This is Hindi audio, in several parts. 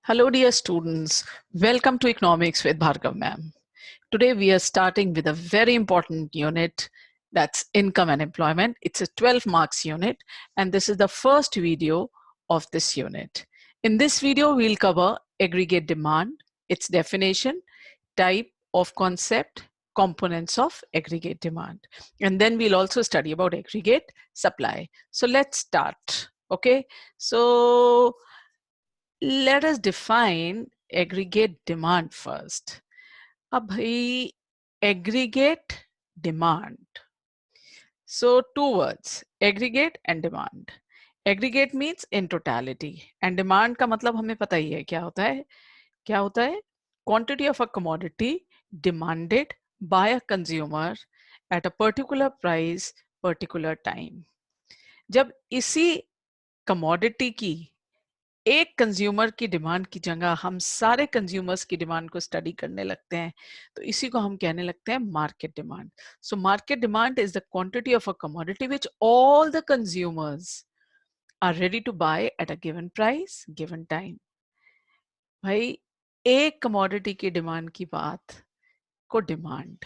Hello, dear students. Welcome to Economics with Bhargav ma'am. Today we are starting with a very important unit, that's income and employment. It's a 12 marks unit, and this is the first video of this unit. In this video, we'll cover aggregate demand, its definition, type of concept, components of aggregate demand. And then we'll also study about aggregate supply. So let's start. Okay. So let us define aggregate demand first. अब भाई aggregate demand. So two words, aggregate and demand. Aggregate means in totality and demand का मतलब हमें पता ही है क्या होता है. क्या होता है? Quantity of a commodity demanded by a consumer at a particular price, particular time. जब इसी commodity की एक कंज्यूमर की डिमांड की जगह हम सारे कंज्यूमर्स की डिमांड को स्टडी करने लगते हैं तो इसी को हम कहने लगते हैं market demand. So market demand is the quantity of a commodity which all the consumers are ready to buy at a given price given time. भाई एक कमोडिटी की डिमांड की बात को डिमांड,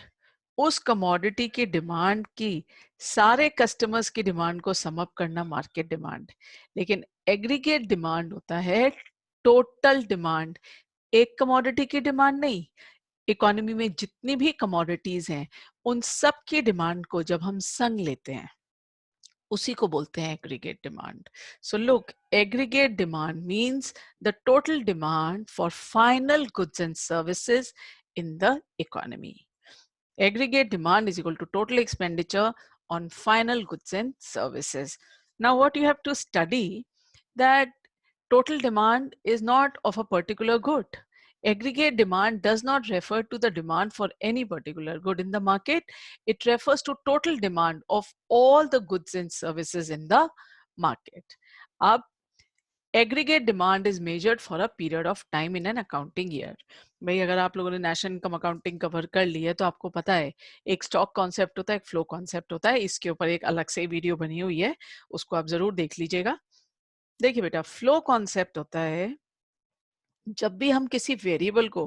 उस कमोडिटी की डिमांड की सारे कस्टमर्स की डिमांड को सम अप करना मार्केट डिमांड. लेकिन एग्रीगेट डिमांड होता है टोटल डिमांड, एक कमोडिटी की डिमांड नहीं. इकोनॉमी में जितनी भी कमोडिटीज हैं उन सब की डिमांड को जब हम संग लेते हैं उसी को बोलते हैं aggregate demand. So look, aggregate demand means the total demand for final goods and services in the economy. Aggregate demand is equal to total expenditure on final goods and services. Now, what you have to study that total demand is not of a particular good. Aggregate demand does not refer to the demand for any particular good in the market. It refers to total demand of all the goods and services in the market. Ab aggregate demand is measured for a period of time in an accounting year. भाई अगर आप लोगों ने नेशनल इनकम अकाउंटिंग कवर कर ली है तो आपको पता है एक स्टॉक कॉन्सेप्ट होता है, एक फ्लो कॉन्सेप्ट होता है. इसके ऊपर एक अलग से वीडियो बनी हुई है, उसको आप जरूर देख लीजिएगा. देखिए बेटा, फ्लो कॉन्सेप्ट होता है जब भी हम किसी वेरिएबल को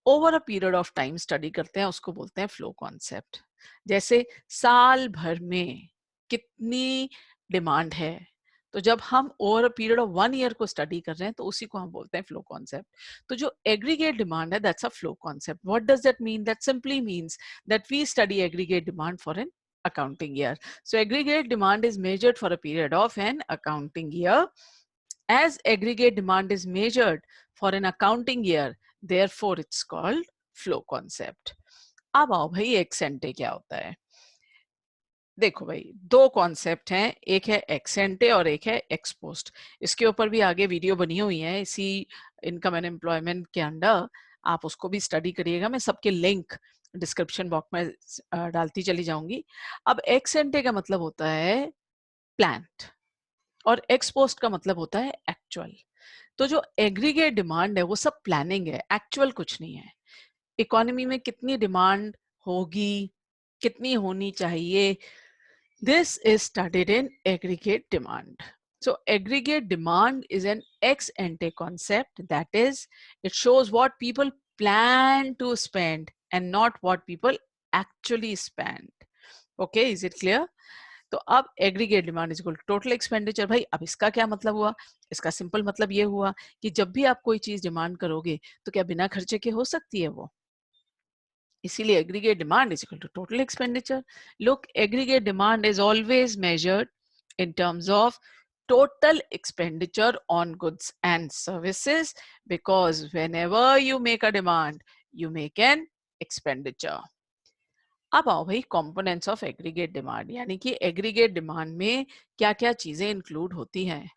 over a period of time study करते हैं उसको बोलते हैं फ्लो कॉन्सेप्ट. जैसे साल भर में कितनी डिमांड है, तो जब हम over a period of 1 year को स्टडी कर रहे हैं तो उसी को हम बोलते हैं फ्लो कॉन्सेप्ट. तो जो एग्रीगेट डिमांड है that's a flow concept. What does that mean? That simply means that we study aggregate demand for an accounting year. So aggregate demand is measured for a period of an accounting year. As aggregate demand is measured for an accounting year, therefore it's called flow concept. अब आओ भाई ex ante क्या होता है. देखो भाई, दो कॉन्सेप्ट हैं, एक है एक्स एंटे और एक है एक्स पोस्ट. इसके ऊपर भी आगे वीडियो बनी हुई है इसी इनकम एंड एम्प्लॉयमेंट के अंडर, आप उसको भी स्टडी करिएगा. मैं सबके लिंक डिस्क्रिप्शन बॉक्स में डालती चली जाऊंगी. अब एक्स एंटे का मतलब होता है प्लान्ड और एक्स पोस्ट का मतलब होता है एक्चुअल. तो जो एग्रीगेट डिमांड है वो सब प्लानिंग है, एक्चुअल कुछ नहीं है. इकोनॉमी में कितनी डिमांड होगी, कितनी होनी चाहिए, this is studied in aggregate demand. So aggregate demand is an ex ante concept, that is it shows what people plan to spend and not what people actually spend. Okay, is it clear? तो अब aggregate demand is equal to total expenditure. भाई अब इसका क्या मतलब हुआ? इसका सिंपल मतलब ये हुआ कि जब भी आप कोई चीज डिमांड करोगे तो क्या बिना खर्चे के हो सकती है वो? इसीलिए aggregate demand is equal to total expenditure. Look, aggregate demand is always measured in terms of total expenditure on goods and services, because whenever you make a demand you make an expenditure. अब आओ भाई कंपोनेंट्स ऑफ एग्रीगेट डिमांड, यानी कि एग्रीगेट डिमांड में क्या क्या चीजें इंक्लूड होती हैं.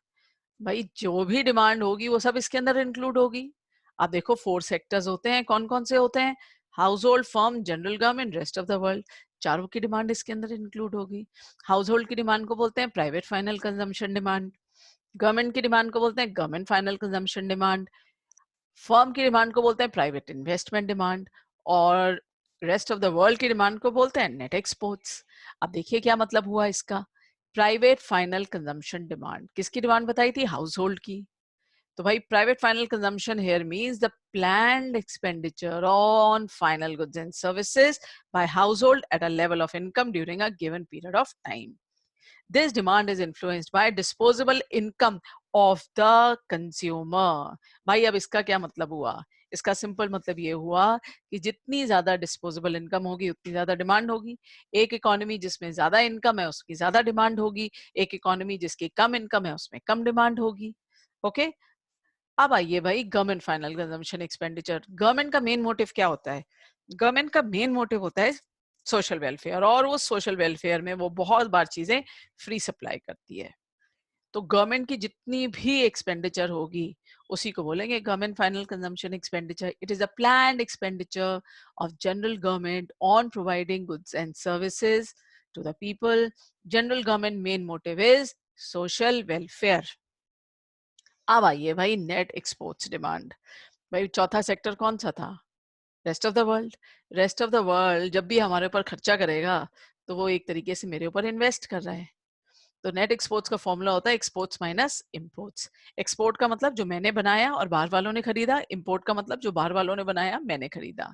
भाई जो भी डिमांड होगी वो सब इसके अंदर इंक्लूड होगी. आप देखो 4 सेक्टर्स होते हैं. कौन कौन से होते हैं? House hold, firm, general government, rest of the world. चारों की डिमांड इसके अंदर इंक्लूड होगी. हाउस होल्ड की डिमांड को बोलते हैं private final consumption demand. Government की डिमांड को बोलते हैं government final consumption demand. Firm की डिमांड को बोलते हैं प्राइवेट इन्वेस्टमेंट डिमांड. और रेस्ट ऑफ द वर्ल्ड की डिमांड को बोलते हैं नेट एक्सपोर्ट्स. अब देखिए क्या मतलब हुआ इसका. प्राइवेट फाइनल कंजम्पशन डिमांड किसकी डिमांड बताई थी? हाउस होल्ड की. तो भाई private final consumption here means the planned expenditure on final goods and services by household at a level of income during a given period of time. This demand is influenced by disposable income of the consumer. भाई अब इसका क्या मतलब हुआ? इसका सिंपल मतलब ये हुआ कि जितनी ज्यादा डिस्पोजेबल इनकम होगी उतनी ज्यादा डिमांड होगी. एक इकोनॉमी जिसमें ज्यादा इनकम है उसकी ज्यादा डिमांड होगी. एक इकोनॉमी जिसकी कम इनकम है उसमें कम डिमांड होगी. ओके, अब आइए भाई government final consumption expenditure. Government का मेन मोटिव क्या होता है? गवर्नमेंट का मेन मोटिव होता है सोशल वेलफेयर, और वो सोशल वेलफेयर में वो बहुत बार चीजें फ्री सप्लाई करती है. तो गवर्नमेंट की जितनी भी एक्सपेंडिचर होगी उसी को बोलेंगे government final consumption expenditure. It is a planned expenditure of general government on providing goods and services to the people. General government main motive is social welfare. अब आइए भाई नेट एक्सपोर्ट्स डिमांड. भाई चौथा सेक्टर कौन सा था? Rest of the world. Rest of the world जब भी हमारे ऊपर खर्चा करेगा तो वो एक तरीके से मेरे ऊपर इन्वेस्ट कर रहा है. तो नेट एक्सपोर्ट्स का फॉर्मूला होता है एक्सपोर्ट्स माइनस इंपोर्ट्स. एक्सपोर्ट का मतलब जो मैंने बनाया और बाहर वालों ने खरीदा. इंपोर्ट का मतलब जो बाहर वालों ने बनाया मैंने खरीदा.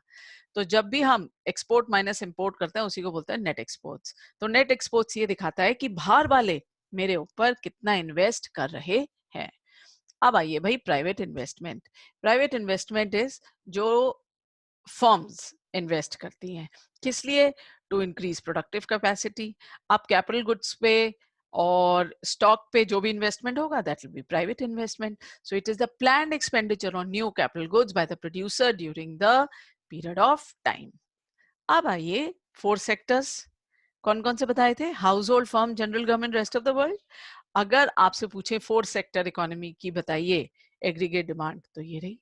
तो जब भी हम एक्सपोर्ट माइनस इंपोर्ट करते हैं उसी को बोलते हैं नेट एक्सपोर्ट्स. तो नेट एक्सपोर्ट्स ये दिखाता है कि बाहर वाले मेरे ऊपर कितना इन्वेस्ट कर रहे हैं. अब आइए भाई private investment. Private investment is जो फर्म्स इन्वेस्ट करती हैं. किस लिए? To increase productive capacity. आप कैपिटल गुड्स पे और स्टॉक पे जो भी इन्वेस्टमेंट होगा that will be private investment. So it is the planned expenditure on new capital goods by the producer during the period of time. अब आइए फोर सेक्टर्स. कौन कौन से बताए थे? Household, firm, general government, rest of the world. अगर आपसे पूछे फोर सेक्टर इकोनॉमी की बताइए एग्रीगेट डिमांड, तो ये रही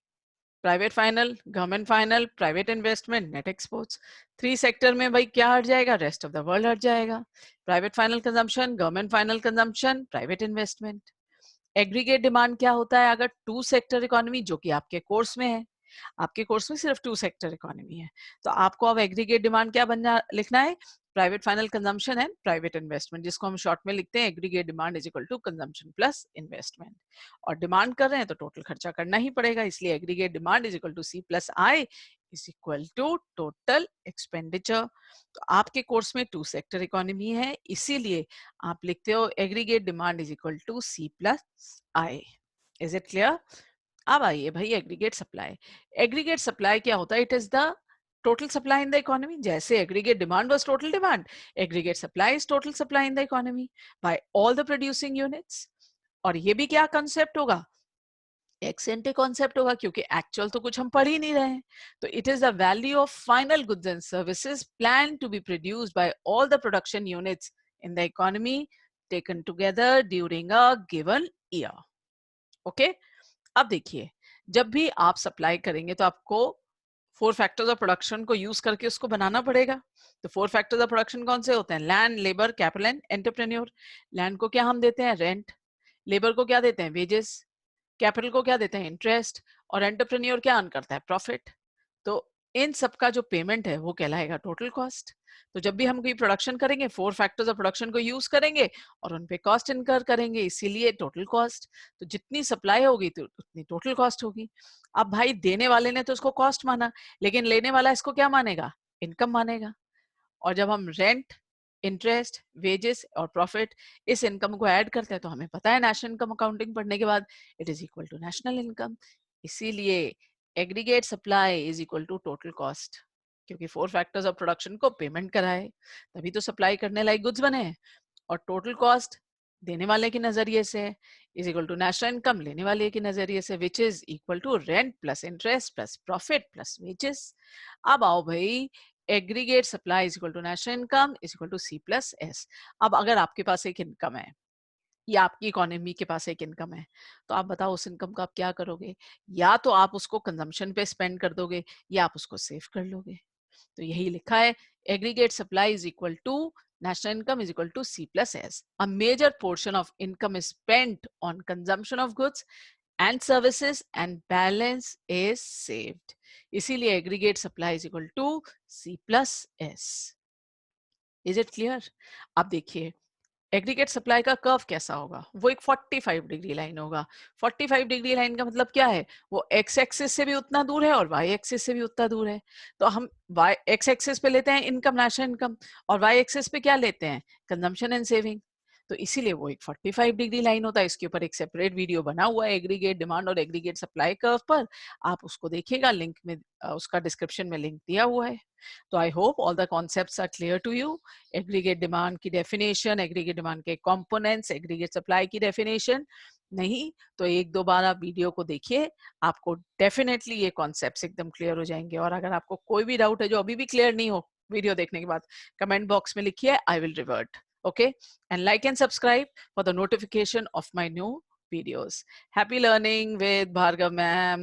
private final, government final, private investment, net exports. Three sector में भाई क्या हट जाएगा? रेस्ट ऑफ द वर्ल्ड हट जाएगा. Private final consumption, government final consumption, private investment. Aggregate demand क्या होता है? अगर टू सेक्टर इकोनॉमी, जो कि आपके कोर्स में है, आपके कोर्स में सिर्फ टू सेक्टर इकोनॉमी है, तो आपको अब एग्रीगेट डिमांड क्या बनना लिखना है? Private final consumption and private investment, जिसको हम शॉर्ट में लिखते हैं aggregate demand is equal to consumption plus investment. और डिमांड कर रहे हैं तो टोटल खर्चा करना ही पड़ेगा, इसलिए aggregate demand is equal to C plus I is equal to total expenditure. तो आपके कोर्स में टू सेक्टर इकोनॉमी है, इसीलिए आप लिखते हो aggregate demand is equal to C plus I. Is it clear? अब आइए भाई एग्रीगेट सप्लाई. एग्रीगेट सप्लाई क्या होता है? It is the total supply in the economy. जैसे aggregate demand was total demand, aggregate supply is total supply in the economy by all the producing units. और ये भी क्या कॉन्सेप्ट होगा? एक्स एंटे कॉन्सेप्ट होगा, क्योंकि एक्चुअल तो कुछ हम पढ़ ही नहीं रहे हैं. तो it is the value of final goods and services plan to be produced by all the production units in the economy taken together during a given year. Okay, अब देखिए जब भी आप सप्लाई करेंगे तो आपको फोर फैक्टर्स ऑफ प्रोडक्शन को यूज करके उसको बनाना पड़ेगा. तो फोर फैक्टर्स ऑफ प्रोडक्शन कौन से होते हैं? Land, labour, capital and entrepreneur. Land को क्या हम देते हैं? रेंट. लेबर को क्या देते हैं? वेजेस. कैपिटल को क्या देते हैं? इंटरेस्ट. और एंटरप्रेन्योर क्या अर्न करता है? प्रॉफिट. तो इन सब का जो पेमेंट है वो कहलाएगा टोटल कॉस्ट. तो जब भी हम कोई प्रोडक्शन करेंगे फोर फैक्टर्स ऑफ प्रोडक्शन को यूज करेंगे और उन पे कॉस्ट इनकर करेंगे, इसीलिए टोटल कॉस्ट. तो जितनी सप्लाई होगी तो उतनी टोटल कॉस्ट होगी. अब भाई देने वाले ने तो इसको कॉस्ट माना, लेकिन लेने वाला इसको क्या मानेगा? इनकम मानेगा. और जब हम रेंट, इंटरेस्ट, वेजेस और प्रॉफिट इस इनकम को ऐड करते हैं तो हमें पता है नेशनल इनकम अकाउंटिंग पढ़ने के बाद it is equal to national income. इसीलिए aggregate supply is equal to total cost, क्योंकि फोर फैक्टर्स ऑफ प्रोडक्शन को पेमेंट कराए तभी तो सप्लाई करने लायक गुड्स बने हैं. और टोटल कॉस्ट देने वाले के नजरिए से is equal to national income लेने वाले के नजरिए से, which is equal to rent plus interest plus profit plus wages. अब आओ भाई aggregate supply is equal to national income is equal to C plus S. अब अगर आपके पास एक इनकम है या आपकी इकोनॉमी के पास एक इनकम है, तो आप बताओ उस इनकम का आप क्या करोगे? या तो आप उसको कंजम्पशन पे स्पेंड कर दोगे या आप उसको सेव कर लोगे. तो यही लिखा है aggregate supply is equal to national income is equal to C plus S. A major portion of income is spent on consumption of goods and services and balance is saved. इसीलिए aggregate supply is equal to C plus S. Is it clear? अब देखिए एग्रीगेट सप्लाई का कर्व कैसा होगा, वो एक 45 डिग्री लाइन होगा। 45 डिग्री लाइन का मतलब क्या है, वो एक्स एक्सिस से भी उतना दूर है और वाई एक्सिस से भी उतना दूर है। तो हम वाई एक्स एक्सिस पे लेते हैं इनकम, नेशनल इनकम, और वाई एक्सिस पे क्या लेते हैं, कंजम्पशन एंड सेविंग। तो इसीलिए वो एक 45 डिग्री लाइन होता है। इसके ऊपर एक सेपरेट वीडियो बना हुआ है एग्रीगेट डिमांड और एग्रीगेट सप्लाई कर्व पर, आप उसको देखिएगा, लिंक में उसका डिस्क्रिप्शन में लिंक दिया हुआ है। तो I hope all the concepts are clear to you. Aggregate demand की डेफिनेशन, एग्रीगेट डिमांड के कंपोनेंट्स, एग्रीगेट सप्लाई की डेफिनेशन, नहीं तो एक दो बार आप वीडियो को देखिए, आपको डेफिनेटली ये कॉन्सेप्ट्स एकदम क्लियर हो जाएंगे। और अगर आपको कोई भी डाउट है जो अभी भी क्लियर नहीं हो वीडियो देखने के बाद, कमेंट बॉक्स में लिखिए, I will revert. Okay, and like and subscribe for the notification of my new videos. Happy learning with Bhargav ma'am.